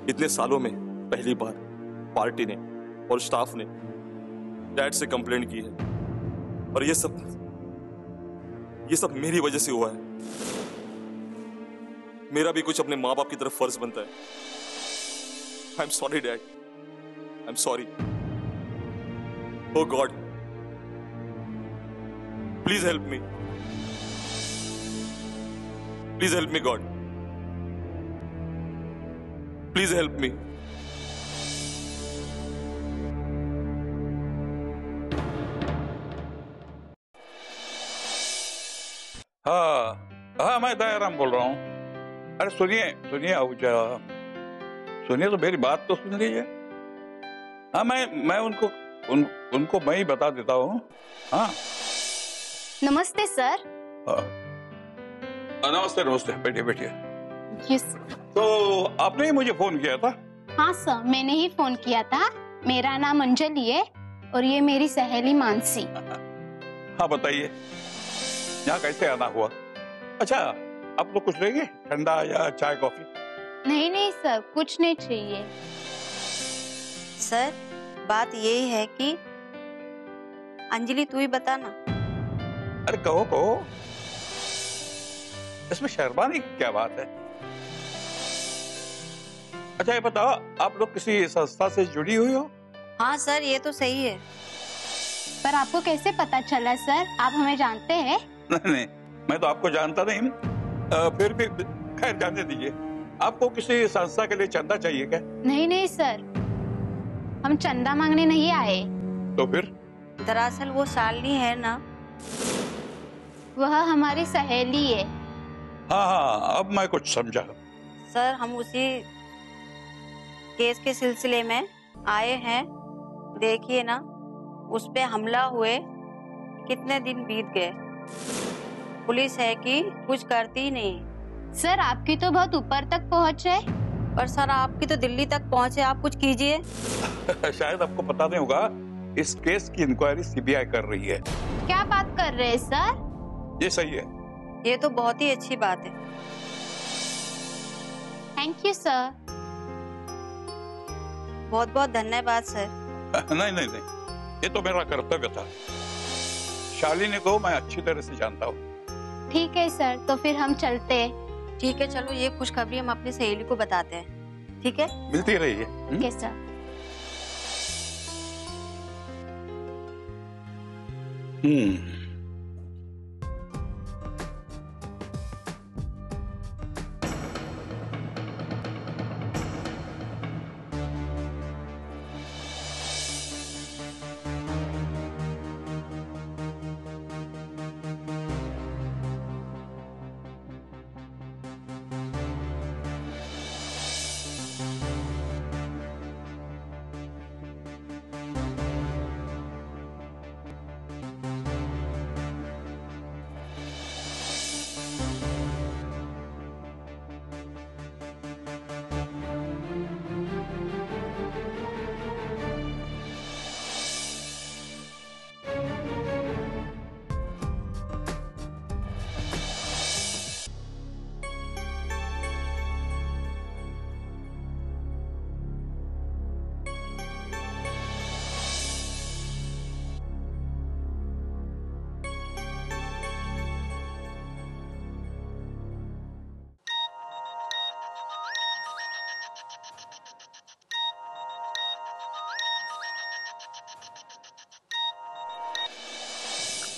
इतने सालों में पहली बार पार्टी ने और स्टाफ ने डैड से कंप्लेंट की है, और ये सब मेरी वजह से हुआ है। मेरा भी कुछ अपने माँ बाप की तरफ फर्ज बनता है। I am sorry dad, I am sorry. Oh God, please help me, please help me God, please help me. हाँ, मैं दयाराम बोल रहा हूँ। अरे सुनिए आहूजा, सुनिए तो मेरी बात तो सुन लीजिए। हाँ, मैं उनको मैं ही बता देता हूँ। हाँ, नमस्ते सर। नमस्ते, बैठिए। यस। तो आपने ही मुझे फोन किया था? हाँ सर, मैंने ही फोन किया था। मेरा नाम अंजलि है और ये मेरी सहेली मानसी। हाँ, बताइए यहाँ कैसे आना हुआ? अच्छा, आप लोग कुछ लेंगे, ठंडा या चाय कॉफी? नहीं सर, कुछ नहीं चाहिए। सर, बात यही है कि अंजलि तू ही बता ना। अरे कहो, इसमें शर्माने की क्या बात है? अच्छा ये बताओ, आप लोग किसी संस्था से जुड़ी हुई हो? हाँ सर, ये तो सही है। पर आपको कैसे पता चला सर? आप हमें जानते हैं? नहीं, मैं तो आपको जानता नहीं। फिर भी खैर, जानने दीजिए। आपको किसी संस्था के लिए चंदा चाहिए क्या? नहीं सर, हम चंदा मांगने नहीं आए। तो फिर? दरअसल वो शालिनी है ना, वह हमारी सहेली है। हाँ, अब मैं कुछ समझा। सर, हम उसी केस के सिलसिले में आए हैं। देखिए ना, उस पे हमला हुए कितने दिन बीत गए, पुलिस है कि कुछ करती ही नहीं। सर, आपकी तो बहुत ऊपर तक पहुंच है। पर सर, आपकी तो दिल्ली तक पहुंचे, आप कुछ कीजिए। शायद आपको पता नहीं होगा, इस केस की इंक्वायरी सीबीआई कर रही है। क्या बात कर रहे हैं सर? ये सही है। ये तो बहुत ही अच्छी बात है। Thank you sir. बहुत बहुत धन्यवाद सर। नहीं, ये तो मेरा कर्तव्य था। शालिनी को मैं अच्छी तरह से जानता हूँ। ठीक है सर, तो फिर हम चलते हैं। ठीक है, चलो ये खुशखबरी हम अपनी सहेली को बताते हैं। ठीक है, मिलती रहिए। ठीक है सर।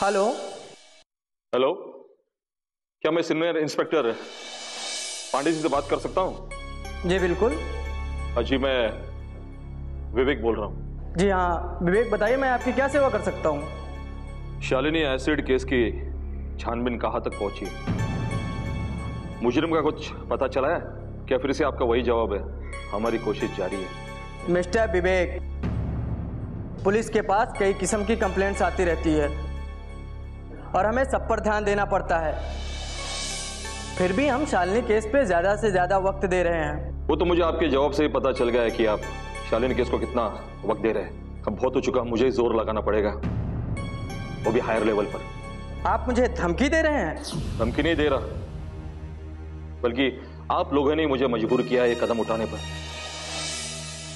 हेलो। हेलो, क्या मैं सीनियर इंस्पेक्टर पांडे जी से बात कर सकता हूँ? जी बिल्कुल। जी, मैं विवेक बोल रहा हूँ। जी हाँ विवेक, बताइए मैं आपकी क्या सेवा कर सकता हूँ? शालिनी एसिड केस की छानबीन कहाँ तक पहुंची? मुजरिम का कुछ पता चला है क्या? फिर से आपका वही जवाब है, हमारी कोशिश जारी है। मिस्टर विवेक, पुलिस के पास कई किस्म की कंप्लेंट्स आती रहती है और हमें सब पर ध्यान देना पड़ता है। फिर भी हम शालिनी केस पे ज्यादा से ज्यादा वक्त दे रहे हैं। वो तो मुझे आपके जवाब से ही पता चल गया है कि आप शालिनी केस को कितना वक्त दे रहे हैं। अब बहुत हो चुका, मुझे ही जोर लगाना पड़ेगा, वो भी हायर लेवल पर। आप मुझे धमकी दे रहे हैं? धमकी नहीं दे रहा, बल्कि आप लोगों ने मुझे मजबूर किया ये कदम उठाने पर।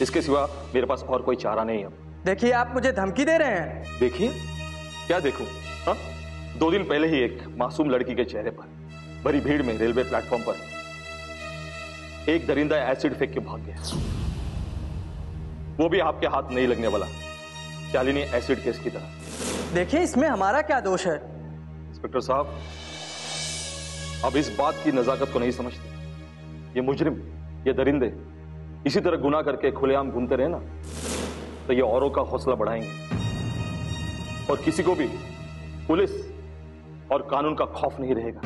इसके सिवा मेरे पास और कोई चारा नहीं है। देखिए, आप मुझे धमकी दे रहे हैं। देखिए, क्या देखूं? हाँ, 2 दिन पहले ही एक मासूम लड़की के चेहरे पर भरी भीड़ में रेलवे प्लेटफॉर्म पर एक दरिंदा एसिड फेंक के भाग गया, वो भी आपके हाथ नहीं लगने वाला शालिनी एसिड केस की तरह। देखिए, इसमें हमारा क्या दोष है? इंस्पेक्टर साहब, अब इस बात की नजाकत को नहीं समझते। ये मुजरिम, ये दरिंदे इसी तरह गुनाह करके खुलेआम घूमते रहे ना, तो ये औरों का हौसला बढ़ाएंगे और किसी को भी पुलिस और कानून का खौफ नहीं रहेगा।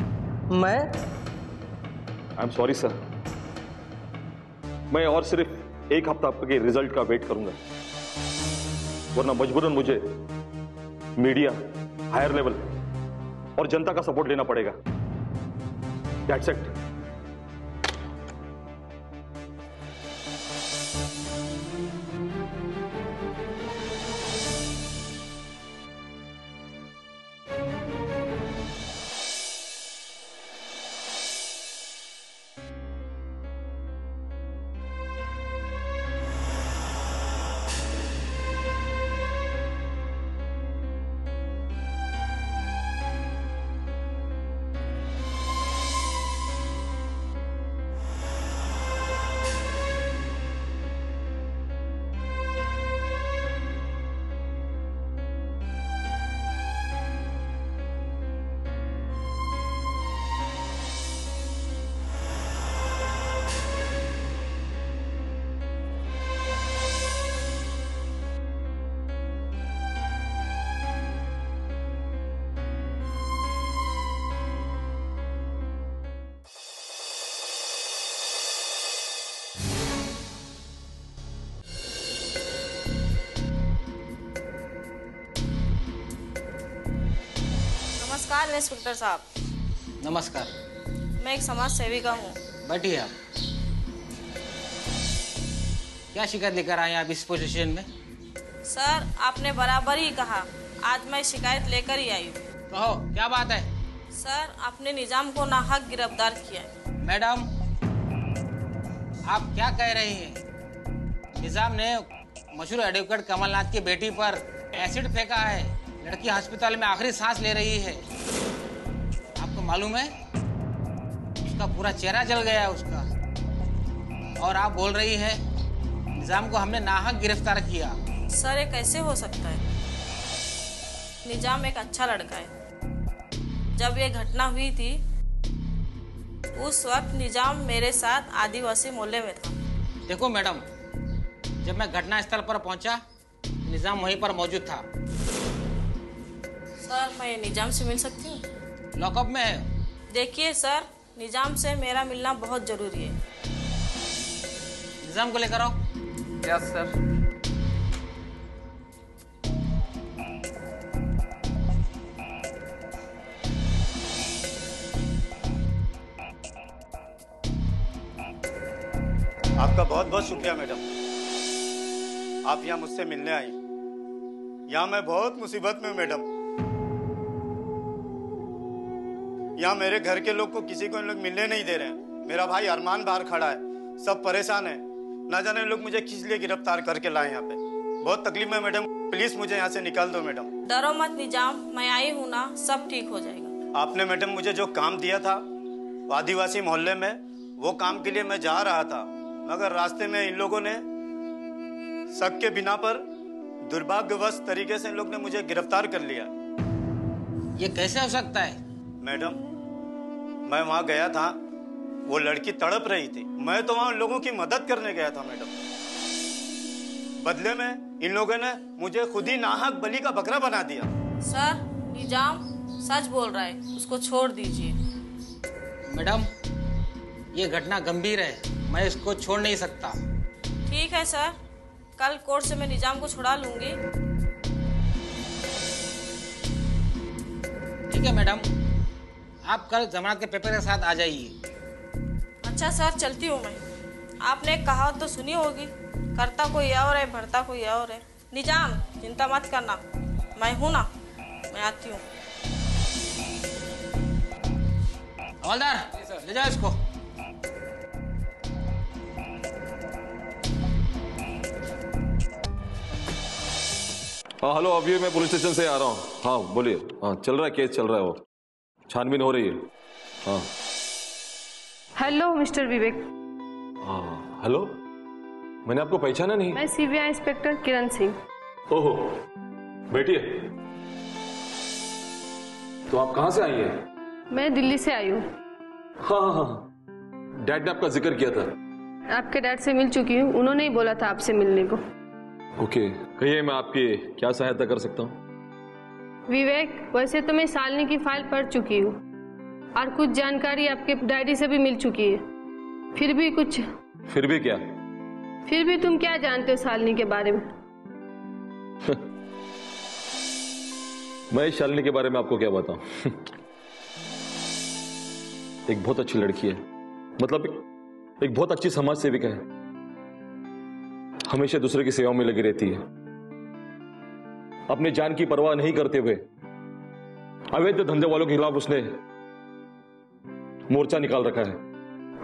मैं आई एम सॉरी सर, मैं और सिर्फ 1 हफ्ता के रिजल्ट का वेट करूंगा, वरना मजबूरन मुझे मीडिया, हायर लेवल और जनता का सपोर्ट लेना पड़ेगा। That's it. नमस्कार इंस्पेक्टर साहब। नमस्कार। मैं एक समाज सेविका हूँ। बैठिए आप। क्या शिकायत लेकर आए आप इस पोजीशन में? सर, आपने बराबर ही कहा, आज मैं शिकायत लेकर ही आई हूँ। कहो, क्या बात है? सर, आपने निजाम को नाहक गिरफ्तार किया है। मैडम, आप क्या कह रही हैं? निजाम ने मशहूर एडवोकेट कमलनाथ की बेटी पर एसिड फेंका है। लड़की अस्पताल में आखिरी सांस ले रही है। आपको मालूम है, उसका पूरा चेहरा जल गया है उसका। और आप बोल रही है निजाम को हमने नाहक गिरफ्तार किया। सर, ये कैसे हो सकता है? निजाम एक अच्छा लड़का है। जब ये घटना हुई थी उस वक्त निजाम मेरे साथ आदिवासी मोहल्ले में था। देखो मैडम, जब मैं घटना स्थल पर पहुंचा निजाम वहीं पर मौजूद था। सर, मैं निजाम से मिल सकती हूँ? लॉकअप में है। देखिए सर, निजाम से मेरा मिलना बहुत जरूरी है। निजाम को लेकर आओ। Yes sir. आपका बहुत बहुत शुक्रिया मैडम, आप यहाँ मुझसे मिलने आई। यहाँ मैं बहुत मुसीबत में हूँ मैडम। यहाँ मेरे घर के लोग को किसी को इन लोग मिलने नहीं दे रहे हैं। मेरा भाई अरमान बाहर खड़ा है, सब परेशान है। ना जाने लोग मुझे किस लिए गिरफ्तार करके लाए यहाँ पे। बहुत तकलीफ में मैडम, प्लीज मुझे यहाँ से निकाल दो मैडम। डरो मत निजाम, मैं आई हूँ ना, सब ठीक हो जाएगा। आपने मैडम मुझे जो काम दिया था वो आदिवासी मोहल्ले में, वो काम के लिए मैं जा रहा था, मगर रास्ते में इन लोगों ने शक के बिना पर दुर्भाग्यवश तरीके से इन लोग ने मुझे गिरफ्तार कर लिया। ये कैसे हो सकता है? मैडम, मैं वहां गया था, वो लड़की तड़प रही थी, मैं तो वहां लोगों की मदद करने गया था मैडम। बदले में इन लोगों ने मुझे खुद ही नाहक बलि का बकरा बना दिया। सर, निजाम सच बोल रहा है, उसको छोड़ दीजिए। मैडम, ये घटना गंभीर है, मैं इसको छोड़ नहीं सकता। ठीक है सर, कल कोर्ट से मैं निजाम को छुड़ा लूंगी। ठीक है मैडम, आप कल जमानत के पेपर के साथ आ जाइए। अच्छा सर, चलती हूँ मैं। आपने एक कहावत तो सुनी होगी, करता कोई और है, भरता कोई और है। निजाम, चिंता मत करना, मैं हूं ना, मैं आती हूँ। हवलदार, ले जाओ इसको। हाँ हेलो, अभी मैं पुलिस स्टेशन से आ रहा हूँ। हाँ बोलिए। हाँ चल रहा है, केस चल रहा है, वो छानबीन हो रही है। हाँ हेलो मिस्टर विवेक। हाँ हेलो, मैंने आपको पहचाना नहीं। मैं सीबीआई इंस्पेक्टर किरण सिंह। ओहो, बैठिए। तो आप कहाँ से आई हैं? मैं दिल्ली से आई हूँ। हाँ हाँ हाँ, डैड ने आपका जिक्र किया था। आपके डैड से मिल चुकी हूँ, उन्होंने ही बोला था आपसे मिलने को। ओके, कहिए मैं आपकी क्या सहायता कर सकता हूँ? विवेक, वैसे तो मैं शालिनी की फाइल पढ़ चुकी हूँ और कुछ जानकारी आपके डायरी से भी मिल चुकी है। फिर भी कुछ। फिर भी क्या? फिर भी तुम क्या जानते हो शालिनी के बारे में? मैं शालिनी के बारे में आपको क्या बताऊं? एक बहुत अच्छी लड़की है, मतलब एक बहुत अच्छी समाज सेविका है, हमेशा दूसरे की सेवा में लगी रहती है, अपने जान की परवाह नहीं करते हुए अवैध धंधे वालों के खिलाफ उसने मोर्चा निकाल रखा है।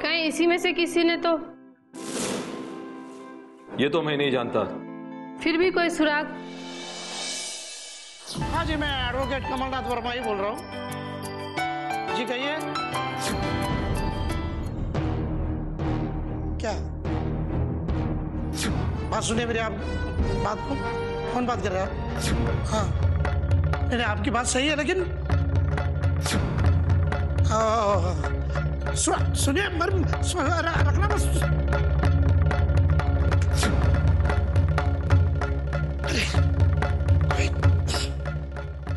कहीं इसी में से किसी ने तो? ये तो मैं नहीं जानता। फिर भी कोई सुराग? हाँ जी, मैं एडवोकेट कमलनाथ वर्मा ही बोल रहा हूँ जी। कहिए। क्या बात सुनिए मेरी, आप बात को कौन बात कर रहा है? हाँ नहीं, आपकी बात सही है, लेकिन सुनिए रखना बस।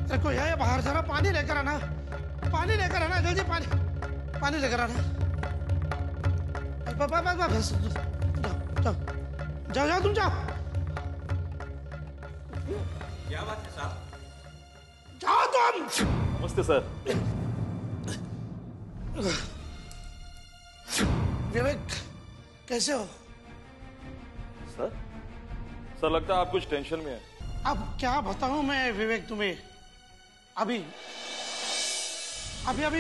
देखो यार, बाहर जरा पानी लेकर आना, पानी लेकर आना, जल्दी पानी लेकर आना। बस जाओ तुम जाओ। क्या बात है साहब? जाओ तुम। नमस्ते सर। विवेक, कैसे हो? सर लगता है आप कुछ टेंशन में है। अब क्या बताऊं मैं विवेक तुम्हें। अभी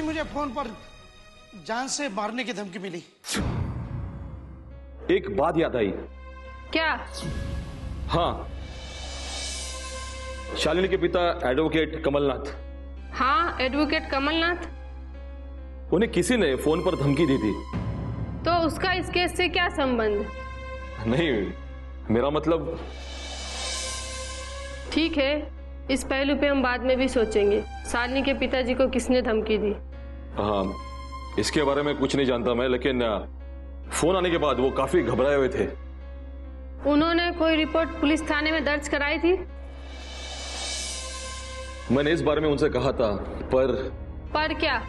मुझे फोन पर जान से मारने की धमकी मिली। एक बात याद आई। क्या? हाँ, शालिनी के पिता एडवोकेट कमलनाथ। हाँ, एडवोकेट कमलनाथ। उन्हें किसी ने फोन पर धमकी दी थी। तो उसका इस केस से क्या संबंध? नहीं, मेरा मतलब। ठीक है, इस पहलू पे हम बाद में भी सोचेंगे। शालिनी के पिताजी को किसने धमकी दी? हाँ, इसके बारे में कुछ नहीं जानता मैं, लेकिन फोन आने के बाद वो काफी घबराए हुए थे। उन्होंने कोई रिपोर्ट पुलिस थाने में दर्ज कराई थी? मैंने इस बारे में उनसे कहा था, पर क्या?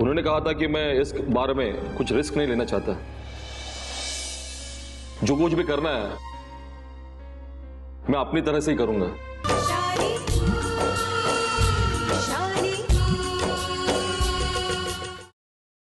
उन्होंने कहा था कि मैं इस बारे में कुछ रिस्क नहीं लेना चाहता। जो कुछ भी करना है मैं अपनी तरह से ही करूंगा।